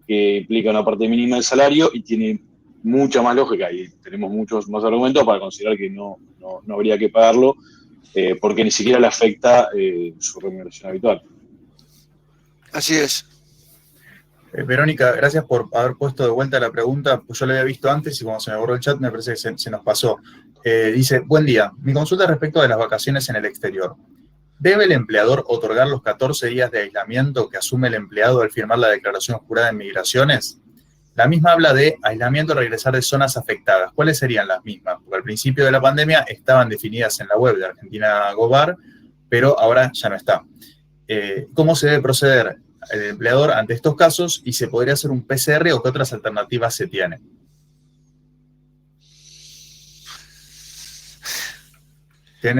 que implica una parte mínima del salario y tiene mucha más lógica, y tenemos muchos más argumentos para considerar que no habría que pagarlo, porque ni siquiera le afecta su remuneración habitual. Así es. Verónica, gracias por haber puesto de vuelta la pregunta. Pues yo la había visto antes y cuando se me borró el chat me parece que se nos pasó. Dice, buen día, mi consulta respecto de las vacaciones en el exterior. ¿Debe el empleador otorgar los 14 días de aislamiento que asume el empleado al firmar la declaración jurada de migraciones? La misma habla de aislamiento al regresar de zonas afectadas. ¿Cuáles serían las mismas? Porque al principio de la pandemia estaban definidas en la web de Argentina Gobar, pero ahora ya no está. ¿Cómo se debe proceder el empleador ante estos casos y se podría hacer un PCR o qué otras alternativas se tienen?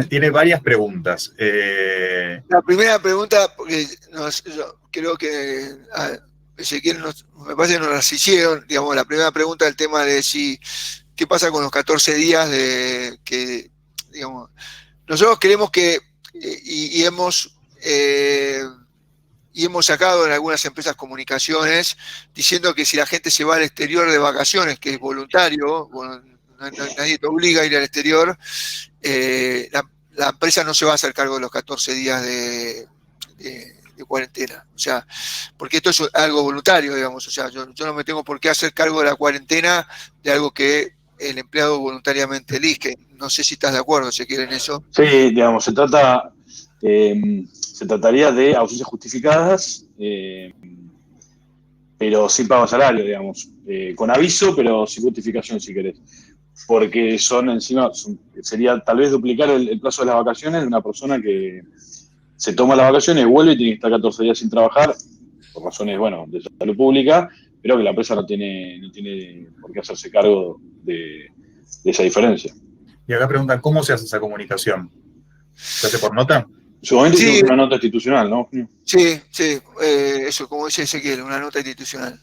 Tiene varias preguntas. La primera pregunta, porque yo creo que Ezequiel me parece que nos las hicieron, digamos, la primera pregunta del tema de qué pasa con los 14 días de que, digamos, nosotros queremos que, y hemos sacado en algunas empresas comunicaciones diciendo que si la gente se va al exterior de vacaciones, que es voluntario, bueno, nadie te obliga a ir al exterior, la empresa no se va a hacer cargo de los 14 días de cuarentena. O sea, porque esto es algo voluntario, digamos. O sea, yo no me tengo por qué hacer cargo de la cuarentena de algo que el empleado voluntariamente elige. No sé si estás de acuerdo, si quieren eso. Sí, digamos, se trataría de ausencias justificadas, pero sin pago de salario, digamos, con aviso, pero sin justificación, si querés. Porque sería tal vez duplicar el plazo de las vacaciones de una persona que se toma las vacaciones, vuelve y tiene que estar 14 días sin trabajar. por razones, bueno, de salud pública, pero que la empresa no tiene por qué hacerse cargo de esa diferencia. Y acá preguntan, ¿cómo se hace esa comunicación? ¿Se hace por nota? En su momento hicimos Sí, una nota institucional, ¿no? sí, eso, como dice Ezequiel, una nota institucional.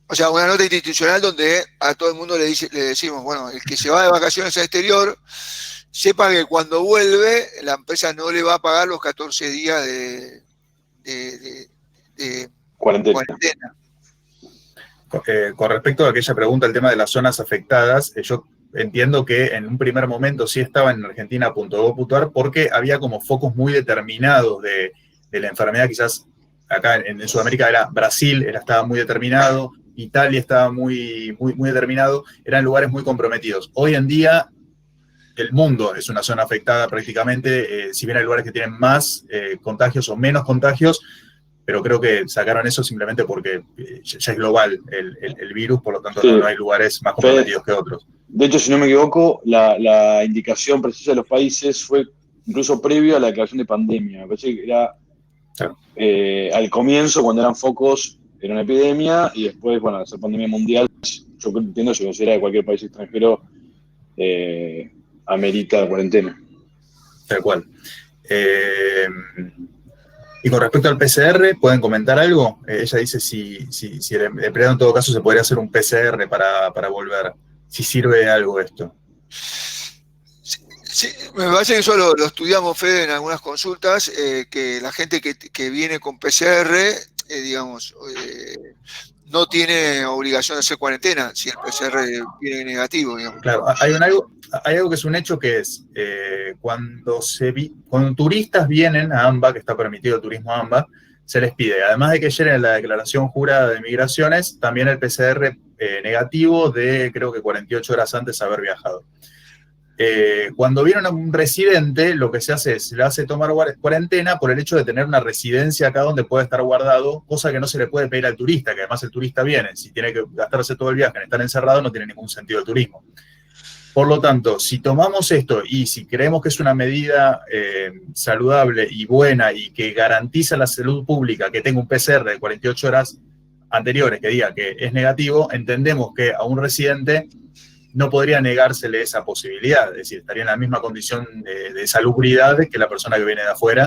O sea, una nota institucional donde a todo el mundo le decimos, bueno, el que se va de vacaciones al exterior, sepa que cuando vuelve, la empresa no le va a pagar los 14 días de Cuarentena. cuarentena. Con respecto a aquella pregunta, el tema de las zonas afectadas, yo entiendo que en un primer momento sí estaba en argentina.gov.ar porque había como focos muy determinados de la enfermedad, quizás acá en Sudamérica era Brasil, estaba muy determinado, Italia estaba muy determinado, eran lugares muy comprometidos. Hoy en día el mundo es una zona afectada prácticamente, si bien hay lugares que tienen más contagios o menos contagios, pero creo que sacaron eso simplemente porque ya es global el virus, por lo tanto Sí. no hay lugares más comprometidos que otros. De hecho, si no me equivoco, la indicación precisa de los países fue incluso previo a la declaración de pandemia. Me parece que era Claro. Al comienzo, cuando eran focos, era una epidemia, y después, bueno, al ser pandemia mundial, yo entiendo, si considera de cualquier país extranjero, amerita cuarentena. Tal cual. Y con respecto al PCR, ¿pueden comentar algo? Ella dice si el empleado en todo caso se podría hacer un PCR para volver. Si sirve de algo esto. Sí, me parece que eso lo estudiamos, Fede, en algunas consultas, que la gente que viene con PCR, digamos, no tiene obligación de hacer cuarentena si el PCR viene negativo, digamos. Claro, hay algo que es un hecho que es, cuando turistas vienen a AMBA, que está permitido el turismo a AMBA, se les pide, además de que llenen la declaración jurada de migraciones, también el PCR negativo de creo que 48 horas antes de haber viajado. Cuando viene un residente, lo que se hace es, le hace tomar cuarentena por el hecho de tener una residencia acá donde puede estar guardado, cosa que no se le puede pedir al turista, que además el turista viene, si tiene que gastarse todo el viaje en estar encerrado, no tiene ningún sentido el turismo. Por lo tanto, si tomamos esto y si creemos que es una medida saludable y buena y que garantiza la salud pública, que tenga un PCR de 48 horas anteriores que diga que es negativo, entendemos que a un residente no podría negársele esa posibilidad, es decir, estaría en la misma condición de salubridad que la persona que viene de afuera.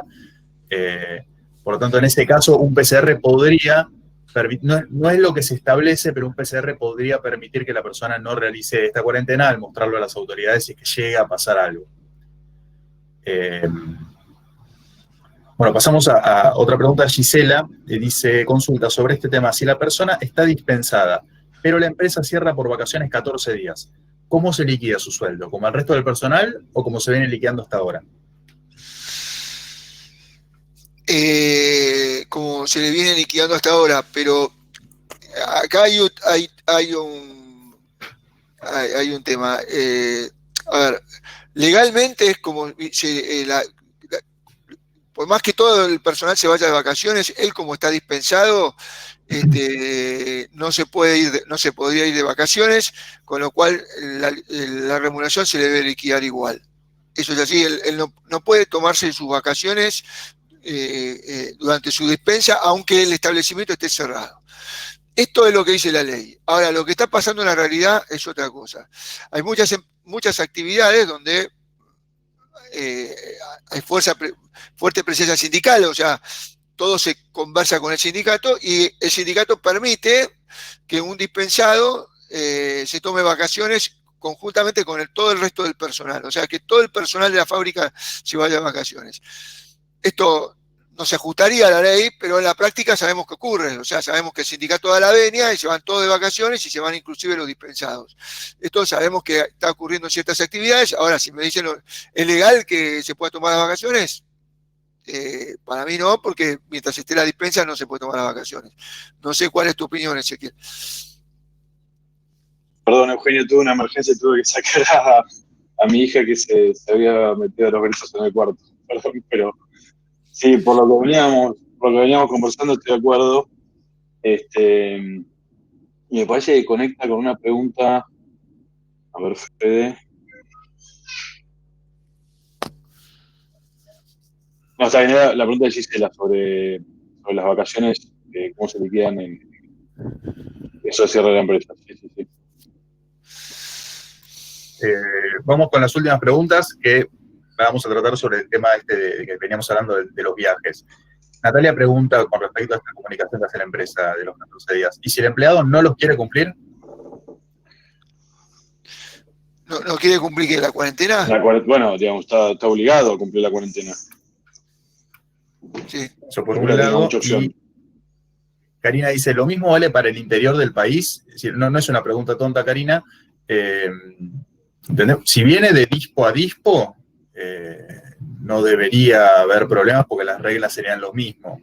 Por lo tanto, en ese caso, un PCR podría, no es lo que se establece, pero un PCR podría permitir que la persona no realice esta cuarentena al mostrarlo a las autoridades si es que llega a pasar algo. Bueno, pasamos a otra pregunta. Gisela dice, consulta sobre este tema. Si la persona está dispensada, pero la empresa cierra por vacaciones 14 días, ¿cómo se liquida su sueldo? ¿Como al resto del personal o como se viene liquidando hasta ahora? Como se le viene liquidando hasta ahora, pero acá hay un tema. A ver, legalmente es como por más que todo el personal se vaya de vacaciones, él como está dispensado, no se podría ir de vacaciones, con lo cual la remuneración se le debe liquidar igual. Eso es así, él no puede tomarse sus vacaciones durante su dispensa, aunque el establecimiento esté cerrado. Esto es lo que dice la ley. Ahora, lo que está pasando en la realidad es otra cosa. Hay muchas actividades donde hay fuerte presencia sindical, o sea, todo se conversa con el sindicato y el sindicato permite que un dispensado se tome vacaciones conjuntamente con todo el resto del personal, o sea, que todo el personal de la fábrica se vaya de vacaciones. Esto no se ajustaría a la ley, pero en la práctica sabemos que ocurre, o sea, sabemos que el sindicato da la venia y se van todos de vacaciones y se van inclusive los dispensados. Esto sabemos que está ocurriendo en ciertas actividades. Ahora, si me dicen, ¿es legal que se pueda tomar las vacaciones? Para mí no, porque mientras esté la dispensa no se puede tomar las vacaciones. No sé cuál es tu opinión, Ezequiel. Perdón, Eugenio, tuve una emergencia y tuve que sacar a mi hija que se había metido a los gritos en el cuarto. Perdón, pero sí, por lo que veníamos conversando, estoy de acuerdo. Y me parece que conecta con una pregunta. A ver, Fede. No, está bien, era la pregunta de Gisela sobre las vacaciones cómo se liquidan eso de cierre de la empresa. Sí, sí, sí. Vamos con las últimas preguntas que vamos a tratar sobre el tema de que veníamos hablando de los viajes. Natalia pregunta con respecto a esta comunicación que hace la empresa de los 14 días. ¿Y si el empleado no los quiere cumplir? ¿No quiere cumplir que la cuarentena? Bueno, digamos, está obligado a cumplir la cuarentena. Sí. Eso por un lado. Y Karina dice, lo mismo vale para el interior del país. Es decir, no es una pregunta tonta, Karina. Si viene de dispo a dispo, no debería haber problemas porque las reglas serían lo mismo.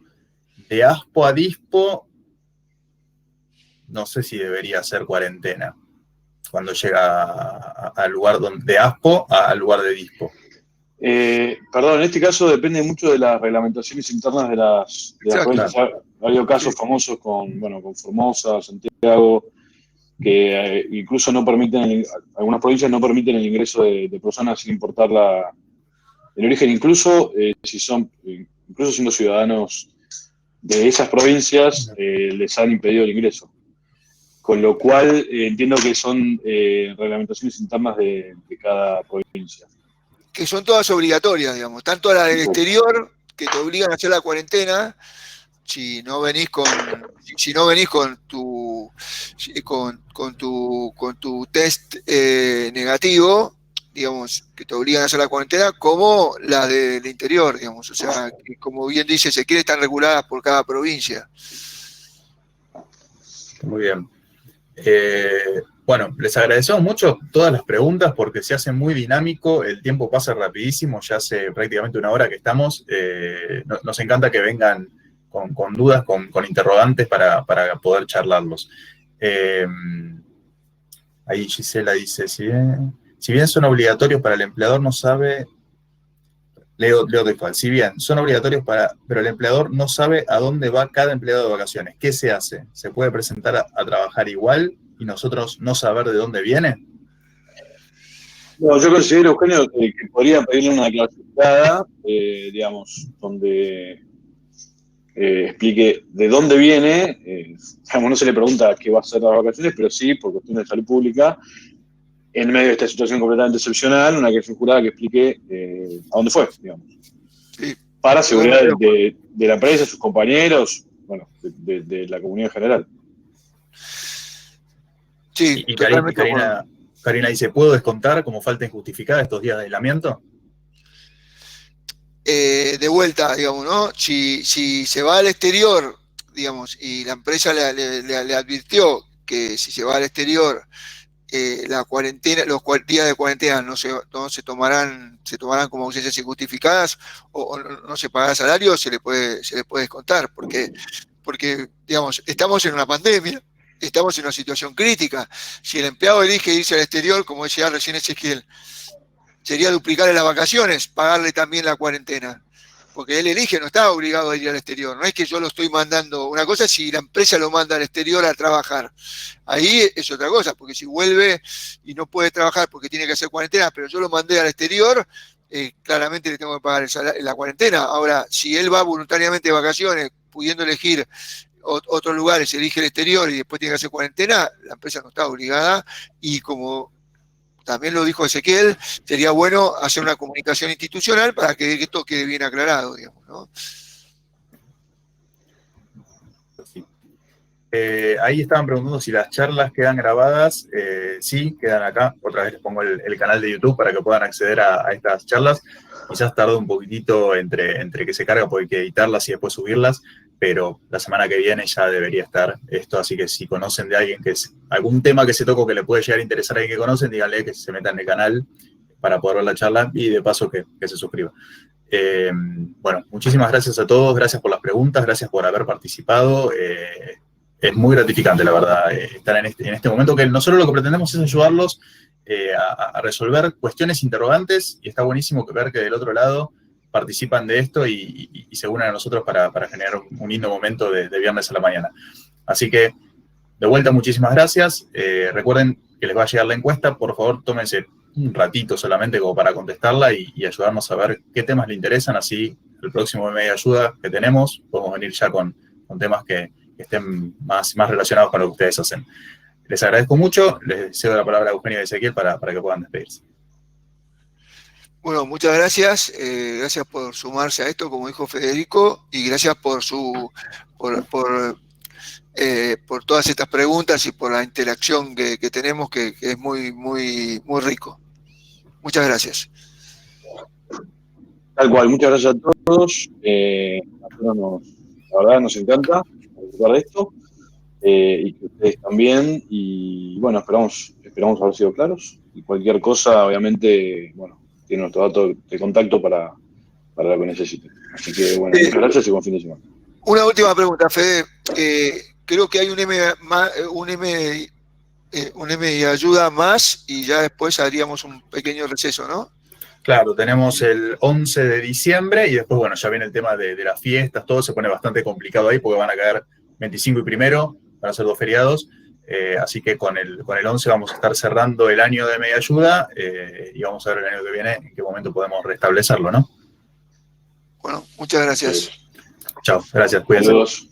De aspo a dispo, no sé si debería hacer cuarentena cuando llega al lugar de aspo al lugar de dispo. Perdón, en este caso depende mucho de las reglamentaciones internas de las provincias. Ha habido casos famosos con Formosa, Santiago, que incluso no permiten, algunas provincias no permiten el ingreso de personas sin importar el origen, incluso siendo ciudadanos de esas provincias, les han impedido el ingreso. Con lo cual entiendo que son reglamentaciones internas de cada provincia. Que son todas obligatorias, digamos, tanto las del exterior, que te obligan a hacer la cuarentena, si no venís con tu test negativo, digamos, que te obligan a hacer la cuarentena, como las del interior, digamos. O sea, que como bien dice Ezequiel, están reguladas por cada provincia. Muy bien. Bueno, les agradecemos mucho todas las preguntas porque se hace muy dinámico, el tiempo pasa rapidísimo, ya hace prácticamente una hora que estamos. Nos encanta que vengan con dudas, con interrogantes para poder charlarlos. Ahí Gisela dice, si bien son obligatorios para el empleador, no sabe... Leo textual, si bien son obligatorios pero el empleador no sabe a dónde va cada empleado de vacaciones. ¿Qué se hace? ¿Se puede presentar a trabajar igual y nosotros no saber de dónde viene? No, yo considero, Eugenio, que podría pedirle una declaración, digamos, donde explique de dónde viene. Digamos, no se le pregunta qué va a hacer las vacaciones, pero sí, por cuestiones de salud pública, en medio de esta situación completamente excepcional, una declaración jurada que explique a dónde fue, digamos. Sí. Para seguridad de la empresa, sus compañeros, bueno, de la comunidad en general. Sí, y Karina dice, ¿puedo descontar como falta injustificada estos días de aislamiento? De vuelta, digamos, ¿no? Si se va al exterior, digamos, y la empresa le advirtió que si se va al exterior, la cuarentena, los días de cuarentena no se tomarán como ausencias injustificadas o no se pagará salario, se le puede descontar, porque digamos, estamos en una pandemia, estamos en una situación crítica. Si el empleado elige irse al exterior, como decía recién Ezequiel, sería duplicarle las vacaciones, pagarle también la cuarentena. Porque él elige, no está obligado a ir al exterior. No es que yo lo estoy mandando. Una cosa es si la empresa lo manda al exterior a trabajar. Ahí es otra cosa, porque si vuelve y no puede trabajar porque tiene que hacer cuarentena, pero yo lo mandé al exterior, claramente le tengo que pagar la cuarentena. Ahora, si él va voluntariamente de vacaciones, pudiendo elegir otros lugares, elige el exterior y después tiene que hacer cuarentena, la empresa no está obligada. Y como también lo dijo Ezequiel, sería bueno hacer una comunicación institucional para que esto quede bien aclarado, digamos, ¿no? Sí. Ahí estaban preguntando si las charlas quedan grabadas. Sí, quedan acá. Otra vez les pongo el canal de YouTube para que puedan acceder a estas charlas. Quizás tarde un poquitito entre que se carga porque hay que editarlas y después subirlas, pero la semana que viene ya debería estar esto, así que si conocen de alguien que es algún tema que se tocó que le puede llegar a interesar a alguien que conocen, díganle que se metan en el canal para poder ver la charla y de paso que se suscriba. Bueno, muchísimas gracias a todos, gracias por las preguntas, gracias por haber participado. Es muy gratificante, la verdad, estar en este momento que nosotros lo que pretendemos es ayudarlos a resolver cuestiones interrogantes y está buenísimo ver que del otro lado participan de esto y se unen a nosotros para generar un lindo momento de viernes a la mañana. Así que, de vuelta, muchísimas gracias. Recuerden que les va a llegar la encuesta. Por favor, tómense un ratito solamente como para contestarla y ayudarnos a ver qué temas le interesan. Así, el próximo Media Ayuda que tenemos, podemos venir ya con temas que estén más relacionados con lo que ustedes hacen. Les agradezco mucho, les cedo la palabra a Eugenio y Ezequiel para que puedan despedirse. Bueno, muchas gracias. Gracias por sumarse a esto, como dijo Federico, y gracias por todas estas preguntas y por la interacción que tenemos, que es muy, muy, muy rico. Muchas gracias. Tal cual, muchas gracias a todos. La verdad nos encanta participar de esto, y que ustedes también. Y bueno, esperamos haber sido claros. Y cualquier cosa, obviamente, bueno, tiene nuestro dato de contacto para lo que necesiten. Así que bueno, muchas gracias y buen fin de semana. Una última pregunta, Fede. Creo que hay un M y ayuda más, y ya después haríamos un pequeño receso, ¿no? Claro, tenemos el 11 de diciembre y después, bueno, ya viene el tema de las fiestas, todo se pone bastante complicado ahí porque van a caer 25 y 1, van a ser 2 feriados, así que con el 11 vamos a estar cerrando el año de media ayuda, y vamos a ver el año que viene en qué momento podemos restablecerlo, ¿no? Bueno, muchas gracias. Chao, gracias, cuídense. Saludos.